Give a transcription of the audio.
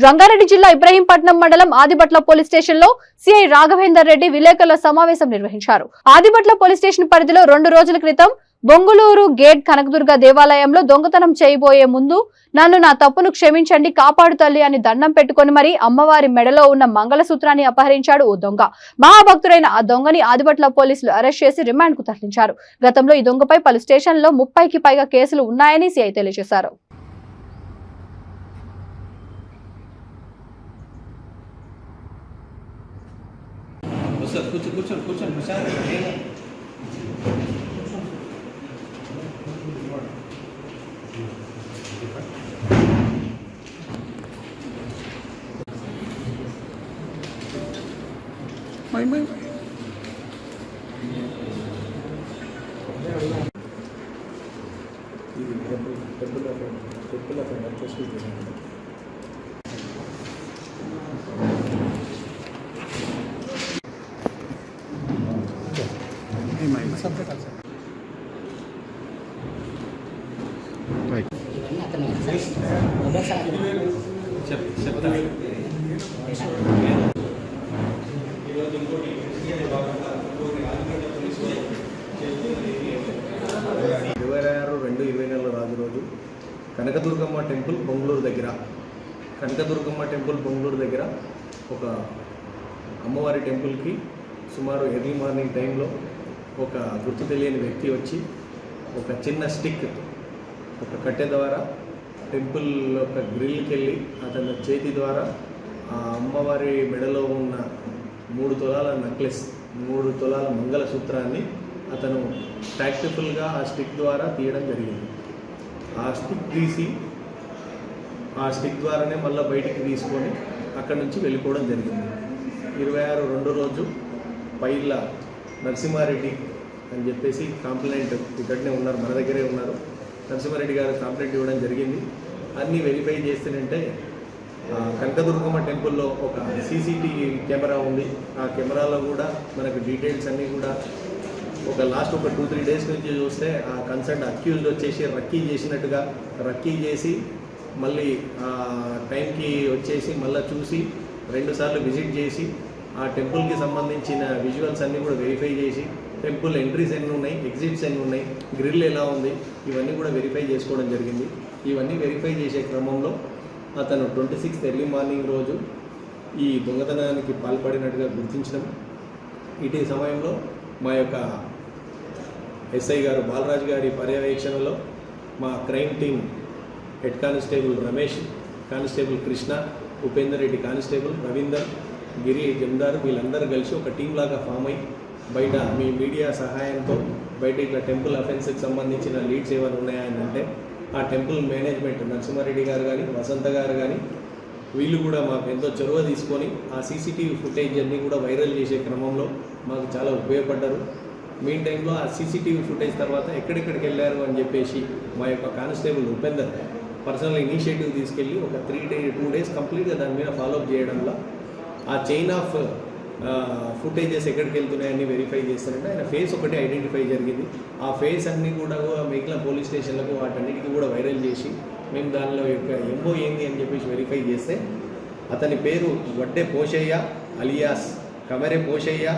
రంగారెడ్డి జిల్లా ఇబ్రహీంపట్నం మండలం Adibatla police station లో సిఐ రాఘవేందర్ రెడ్డి విలేకరుల సమావేశం నిర్వహించారు. ఆదిబట్ల పోలీస్ స్టేషన్ పరిధిలో 2 రోజుల క్రితం బొంగుళూరు గేట్ కనకదుర్గ దేవాలయంలో దొంగతనం చేయబోయే ముందు నన్ను నా తప్పును క్షమించండి, కాపాడు తల్లి అని దండం పెట్టుకుని మరి అమ్మవారి మెడలో ఉన్న మంగళసూత్రాన్ని అపహరించాడు ఓ దొంగ. మహాభక్తుడైన ఆ దొంగని ఆదిబట్ల పోలీసులు అరెస్ట్ చేసి రిమాండ్ కు తరలించారు. గతంలో ఈ దొంగపై పలు స్టేషన్లలో 30కి పైగా కేసులు ఉన్నాయని సిఐ తెలియజేశారు. కూర్చోండి సార్. చెప్తా 26/2/2024 రోజు కనకదుర్గమ్మ టెంపుల్ బొంగుళూరు దగ్గర ఒక అమ్మవారి టెంపుల్కి సుమారు ఎర్లీ మార్నింగ్ టైంలో ఒక గుర్తు తెలియని వ్యక్తి వచ్చి ఒక చిన్న స్టిక్, ఒక కట్టె ద్వారా టెంపుల్ ఒక గ్రిల్కి వెళ్ళి అతని చేతి ద్వారా ఆ అమ్మవారి మెడలో ఉన్న 3 తులాల నెక్లెస్, 3 తులాల మంగళసూత్రాన్ని అతను ప్రాక్టికల్గా ఆ స్టిక్ ద్వారా తీయడం జరిగింది. ఆ స్టిక్ ద్వారానే మళ్ళీ బయటికి తీసుకొని అక్కడి నుంచి వెళ్ళిపోవడం జరిగింది. 26/2 రోజు పైళ్ళ నరసింహారెడ్డి అని చెప్పేసి కంప్లైంట్, ఇక్కడనే ఉన్నారు, మన దగ్గరే ఉన్నారు, నరసింహారెడ్డి గారు కంప్లైంట్ ఇవ్వడం జరిగింది. అన్నీ వెరిఫై చేస్తేనంటే కనకదుర్గమ్మ టెంపుల్లో ఒక సీసీటీవీ కెమెరా ఉంది. ఆ కెమెరాలో కూడా మనకు డీటెయిల్స్ అన్నీ కూడా ఒక లాస్ట్ ఒక 2-3 డేస్ నుంచి చూస్తే ఆ కన్సర్న్ అక్యూజ్డ్ వచ్చేసి రక్కీ చేసి మళ్ళీ టైంకి వచ్చేసి మళ్ళీ చూసి 2 సార్లు విజిట్ చేసి ఆ టెంపుల్కి సంబంధించిన విజువల్స్ అన్నీ కూడా వెరిఫై చేసి టెంపుల్ ఎంట్రీస్ ఎన్ని ఉన్నాయి, ఎగ్జిట్స్ ఎన్ని ఉన్నాయి, గ్రిల్ ఎలా ఉంది, ఇవన్నీ కూడా వెరిఫై చేసుకోవడం జరిగింది. ఇవన్నీ వెరిఫై చేసే క్రమంలో అతను 26th ఎర్లీ మార్నింగ్ రోజు ఈ దొంగతనానికి పాల్పడినట్టుగా గుర్తించడం. ఇటీ సమయంలో మా యొక్క ఎస్ఐ గారు బాలరాజు గారి పర్యవేక్షణలో మా crime team head constable Ramesh, constable Krishna, Upender Reddy constable, Ravinder, Giri జమదారు, వీళ్ళందరూ కలిసి ఒక టీం లాగా ఫామ్ అయ్యి బయట మీ మీడియా సహాయంతో బయట ఇట్లా టెంపుల్ అఫెన్స్కి సంబంధించిన లీడ్స్ ఏమైనా ఉన్నాయని అంటే ఆ టెంపుల్ మేనేజ్మెంట్ నరసింహారెడ్డి గారు కానీ వసంత గారు కానీ వీళ్ళు కూడా మాకు ఎంతో చొరవ తీసుకొని ఆ సీసీటీవీ ఫుటేజ్ అన్నీ కూడా వైరల్ చేసే క్రమంలో మాకు చాలా ఉపయోగపడ్డారు. మెయిన్ టైంలో ఆ సీసీటీవీ ఫుటేజ్ తర్వాత ఎక్కడెక్కడికి వెళ్ళారు అని చెప్పేసి మా యొక్క కానిస్టేబుల్ ఉపేందర్ పర్సనల్ ఇనిషియేటివ్ తీసుకెళ్ళి ఒక 2 డేస్ కంప్లీట్గా దాని మీద ఫాలోఅప్ చేయడంలో ఆ చైన్ ఆఫ్ ఫుటేజెస్ ఎక్కడికి వెళ్తున్నాయని వెరిఫై చేస్తారంటే ఆయన ఫేస్ ఒకటి ఐడెంటిఫై జరిగింది. ఆ ఫేస్ అన్నీ కూడా మిగిలిన పోలీస్ స్టేషన్లకు వాటన్నిటికీ కూడా వైరల్ చేసి మేము దానిలో యొక్క ఎంఓ ఏంది అని చెప్పేసి వెరిఫై చేస్తే అతని పేరు వడ్డే పోషయ్య అలియాస్ కమరే పోషయ్య.